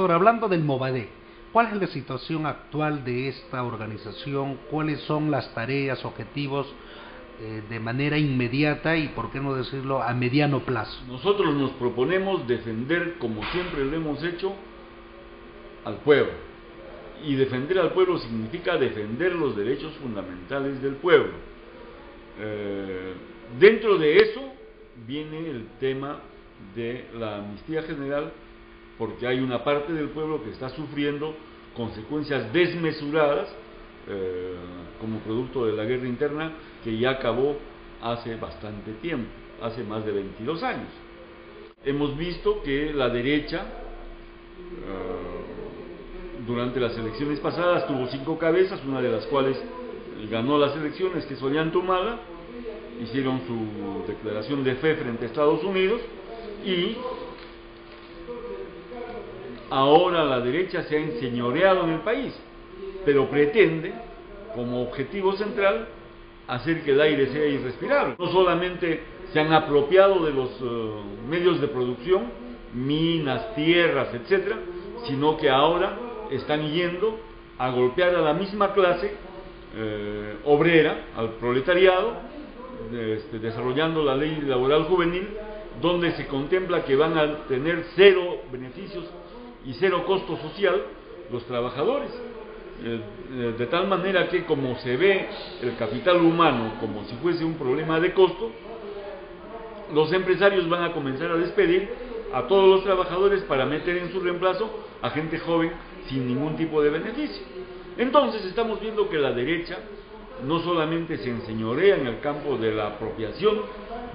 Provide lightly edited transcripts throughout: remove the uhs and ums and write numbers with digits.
Doctor, hablando del Movadef, ¿cuál es la situación actual de esta organización? ¿Cuáles son las tareas, objetivos de manera inmediata y, por qué no decirlo, a mediano plazo? Nosotros nos proponemos defender, como siempre lo hemos hecho, al pueblo. Y defender al pueblo significa defender los derechos fundamentales del pueblo. Dentro de eso viene el tema de la amnistía general, porque hay una parte del pueblo que está sufriendo consecuencias desmesuradas como producto de la guerra interna que ya acabó hace bastante tiempo, hace más de 22 años. Hemos visto que la derecha durante las elecciones pasadas tuvo 5 cabezas, una de las cuales ganó las elecciones, que es Ollanta Humala. Hicieron su declaración de fe frente a Estados Unidos y ahora la derecha se ha enseñoreado en el país, pero pretende como objetivo central hacer que el aire sea irrespirable. No solamente se han apropiado de los medios de producción, minas, tierras, etcétera, sino que ahora están yendo a golpear a la misma clase obrera, al proletariado, desarrollando la ley laboral juvenil, donde se contempla que van a tener 0 beneficios y 0 costo social los trabajadores, de tal manera que, como se ve el capital humano como si fuese un problema de costo, los empresarios van a comenzar a despedir a todos los trabajadores para meter en su reemplazo a gente joven sin ningún tipo de beneficio. Entonces estamos viendo que la derecha no solamente se enseñorea en el campo de la apropiación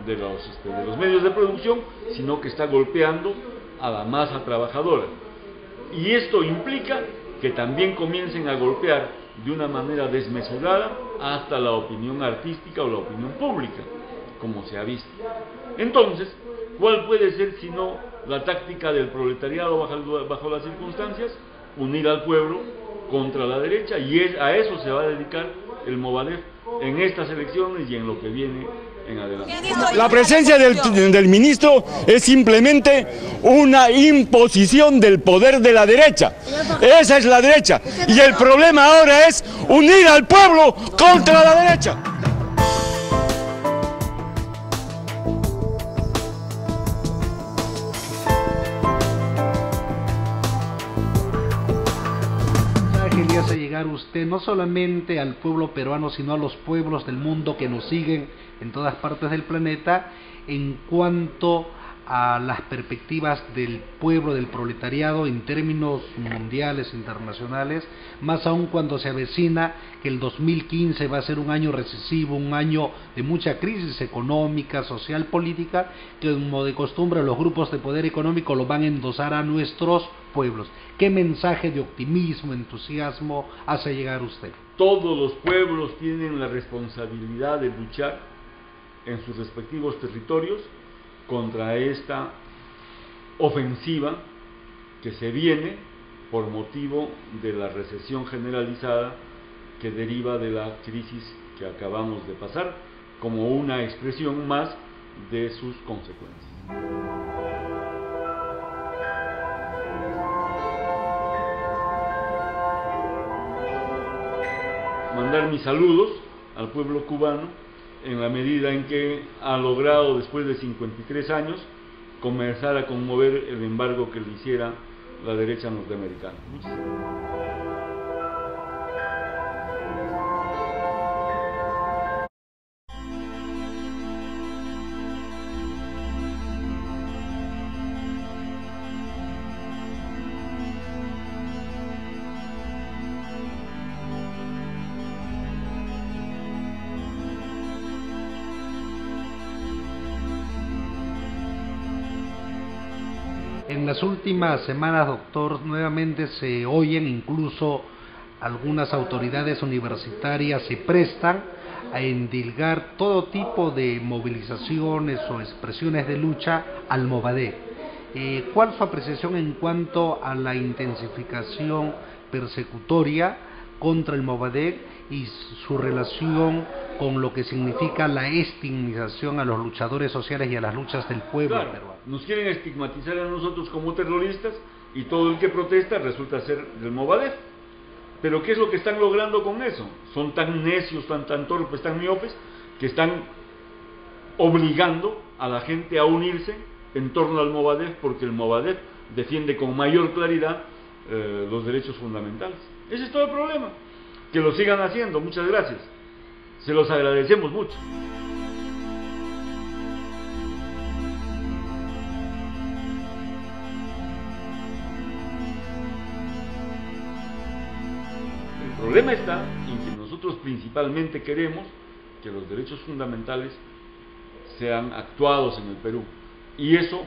de los medios de producción, sino que está golpeando a la masa trabajadora. Y esto implica que también comiencen a golpear de una manera desmesurada hasta la opinión artística o la opinión pública, como se ha visto. Entonces, ¿cuál puede ser sino la táctica del proletariado bajo las circunstancias? Unir al pueblo contra la derecha, y a eso se va a dedicar el Movadef en estas elecciones y en lo que viene en adelante. La presencia del ministro es simplemente una imposición del poder de la derecha. Esa es la derecha. Y el problema ahora es unir al pueblo contra la derecha. Le hace llegar usted no solamente al pueblo peruano, sino a los pueblos del mundo que nos siguen en todas partes del planeta, en cuanto a las perspectivas del pueblo, del proletariado en términos mundiales, internacionales, más aún cuando se avecina que el 2015 va a ser un año recesivo, un año de mucha crisis económica, social, política, que como de costumbre los grupos de poder económico lo van a endosar a nuestros pueblos. ¿Qué mensaje de optimismo, entusiasmo hace llegar usted? Todos los pueblos tienen la responsabilidad de luchar en sus respectivos territorios contra esta ofensiva que se viene por motivo de la recesión generalizada que deriva de la crisis que acabamos de pasar, como una expresión más de sus consecuencias. Mandar mis saludos al pueblo cubano en la medida en que ha logrado, después de 53 años, comenzar a conmover el embargo que le hiciera la derecha norteamericana. Muchas gracias. En las últimas semanas, doctor, nuevamente se oyen, incluso algunas autoridades universitarias se prestan a endilgar todo tipo de movilizaciones o expresiones de lucha al Movadef. ¿Cuál es su apreciación en cuanto a la intensificación persecutoria contra el Movadef y su relación con lo que significa la estigmatización a los luchadores sociales y a las luchas del pueblo peruano? Nos quieren estigmatizar a nosotros como terroristas, y todo el que protesta resulta ser del Movadef. Pero ¿qué es lo que están logrando con eso? Son tan necios, tan torpes, tan miopes, que están obligando a la gente a unirse en torno al Movadef, porque el Movadef defiende con mayor claridad los derechos fundamentales. Ese es todo el problema. Que lo sigan haciendo, muchas gracias. Se los agradecemos mucho. El problema está en que nosotros principalmente queremos que los derechos fundamentales sean actuados en el Perú. Y eso,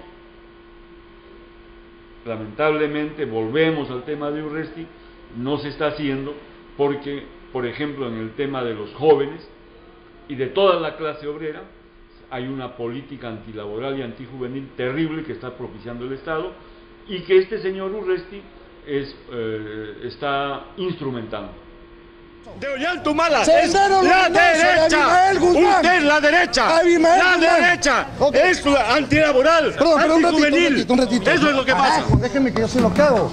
lamentablemente, volvemos al tema de Urresti, no se está haciendo porque, por ejemplo, en el tema de los jóvenes y de toda la clase obrera, hay una política antilaboral y antijuvenil terrible que está propiciando el Estado y que este señor Urresti está instrumentando. De Ollantumala, Sendero la derecha, usted es la derecha, la derecha, Okay. es antilaboral, antijuvenil, un ratito. eso es lo que pasa. Carajo, déjeme que yo se lo cago.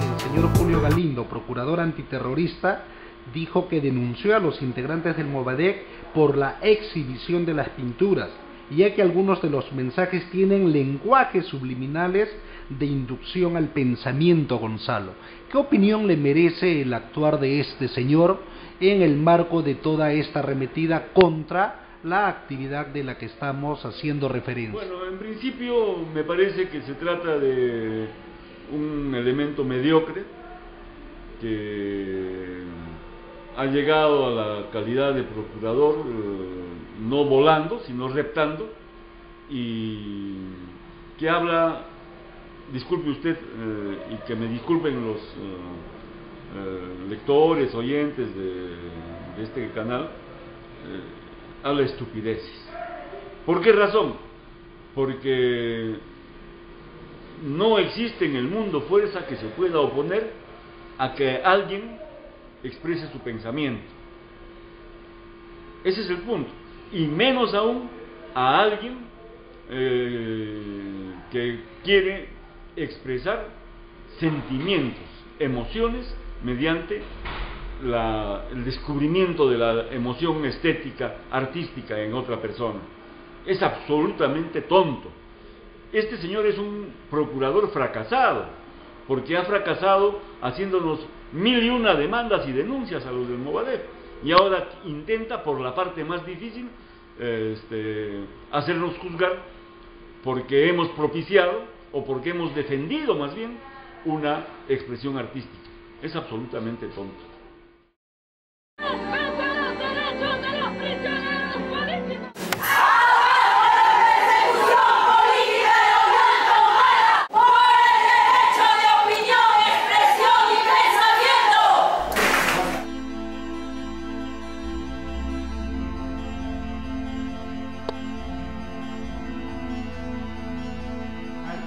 El señor Julio Galindo, procurador antiterrorista, dijo que denunció a los integrantes del Movadef por la exhibición de las pinturas, ya que algunos de los mensajes tienen lenguajes subliminales de inducción al pensamiento, Gonzalo. ¿Qué opinión le merece el actuar de este señor en el marco de toda esta arremetida contra la actividad de la que estamos haciendo referencia? Bueno, en principio me parece que se trata de un elemento mediocre que ha llegado a la calidad de procurador, no volando, sino reptando, y que habla, disculpe usted, y que me disculpen los lectores, oyentes de este canal, habla estupideces. ¿Por qué razón? Porque no existe en el mundo fuerza que se pueda oponer a que alguien exprese su pensamiento. Ese es el punto. Y menos aún a alguien que quiere expresar sentimientos, emociones, mediante el descubrimiento de la emoción estética, artística en otra persona. Es absolutamente tonto. Este señor es un procurador fracasado, porque ha fracasado haciéndonos 1001 demandas y denuncias a los del Movadef, y ahora intenta por la parte más difícil hacernos juzgar porque hemos propiciado o porque hemos defendido más bien una expresión artística. Es absolutamente tonto.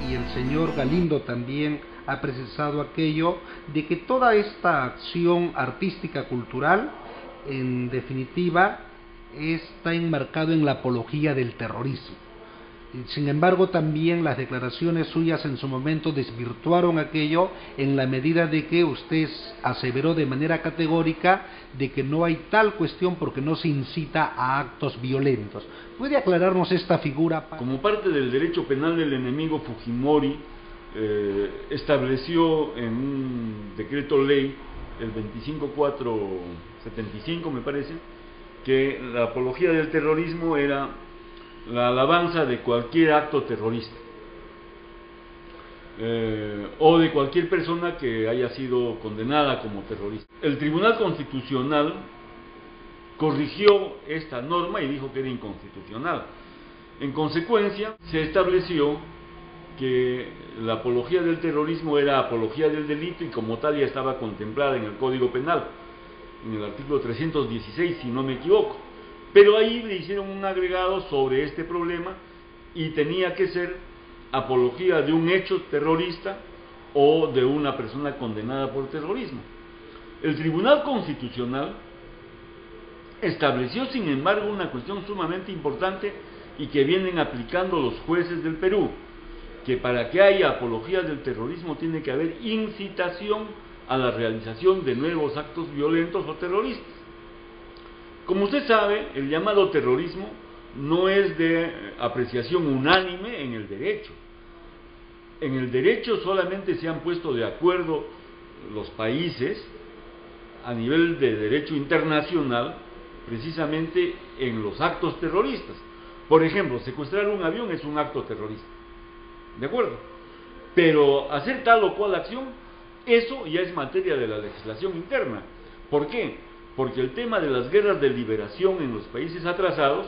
Y el señor Galindo también ha precisado aquello de que toda esta acción artística cultural, en definitiva, está enmarcado en la apología del terrorismo. Sin embargo, también las declaraciones suyas en su momento desvirtuaron aquello en la medida de que usted aseveró de manera categórica de que no hay tal cuestión porque no se incita a actos violentos. ¿Puede aclararnos esta figura? Como parte del derecho penal del enemigo, Fujimori estableció en un decreto ley, el 25475 me parece, que la apología del terrorismo era la alabanza de cualquier acto terrorista o de cualquier persona que haya sido condenada como terrorista. El Tribunal Constitucional corrigió esta norma y dijo que era inconstitucional. En consecuencia, se estableció que la apología del terrorismo era apología del delito y como tal ya estaba contemplada en el Código Penal, en el artículo 316, si no me equivoco. Pero ahí le hicieron un agregado sobre este problema y tenía que ser apología de un hecho terrorista o de una persona condenada por terrorismo. El Tribunal Constitucional estableció sin embargo una cuestión sumamente importante y que vienen aplicando los jueces del Perú, que para que haya apología del terrorismo tiene que haber incitación a la realización de nuevos actos violentos o terroristas. Como usted sabe, el llamado terrorismo no es de apreciación unánime en el derecho. En el derecho solamente se han puesto de acuerdo los países a nivel de derecho internacional, precisamente en los actos terroristas. Por ejemplo, secuestrar un avión es un acto terrorista, ¿de acuerdo? Pero hacer tal o cual acción, eso ya es materia de la legislación interna. ¿Por qué? Porque el tema de las guerras de liberación en los países atrasados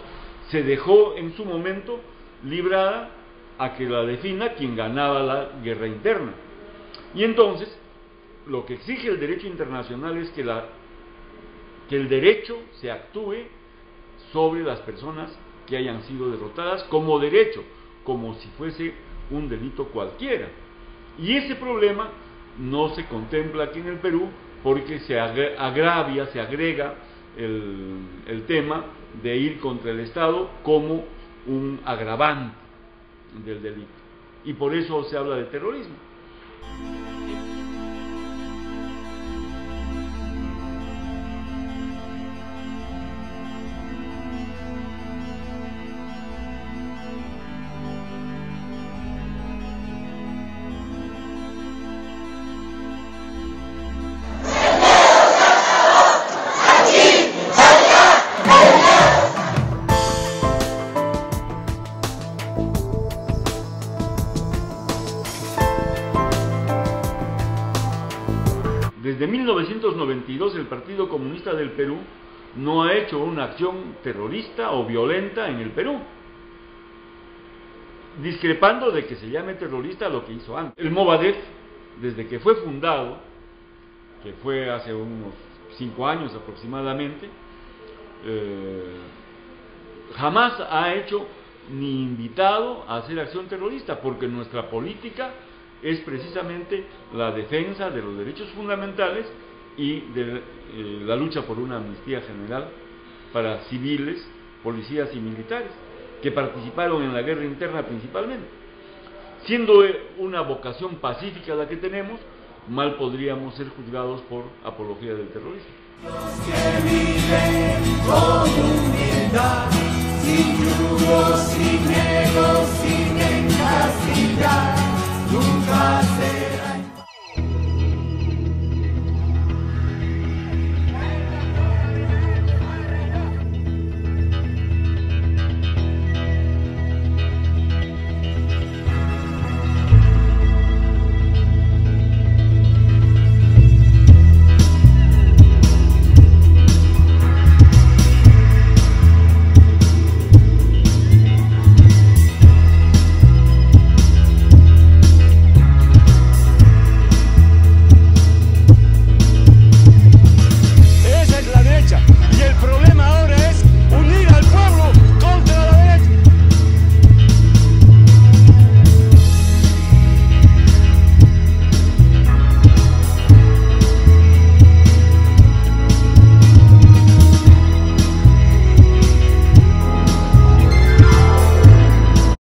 se dejó en su momento librada a que la defina quien ganaba la guerra interna. Y entonces, lo que exige el derecho internacional es que el derecho se actúe sobre las personas que hayan sido derrotadas como derecho, como si fuese un delito cualquiera. Y ese problema no se contempla aquí en el Perú porque se agrega el tema de ir contra el Estado como un agravante del delito. Y por eso se habla de terrorismo. Desde 1992 el Partido Comunista del Perú no ha hecho una acción terrorista o violenta en el Perú, discrepando de que se llame terrorista lo que hizo antes. El Movadef, desde que fue fundado, que fue hace unos 5 años aproximadamente, jamás ha hecho ni invitado a hacer acción terrorista, porque nuestra política es precisamente la defensa de los derechos fundamentales y de la lucha por una amnistía general para civiles, policías y militares que participaron en la guerra interna principalmente. Siendo una vocación pacífica la que tenemos, mal podríamos ser juzgados por apología del terrorismo. Los que viven con humildad, sin yugo, sin ego, sin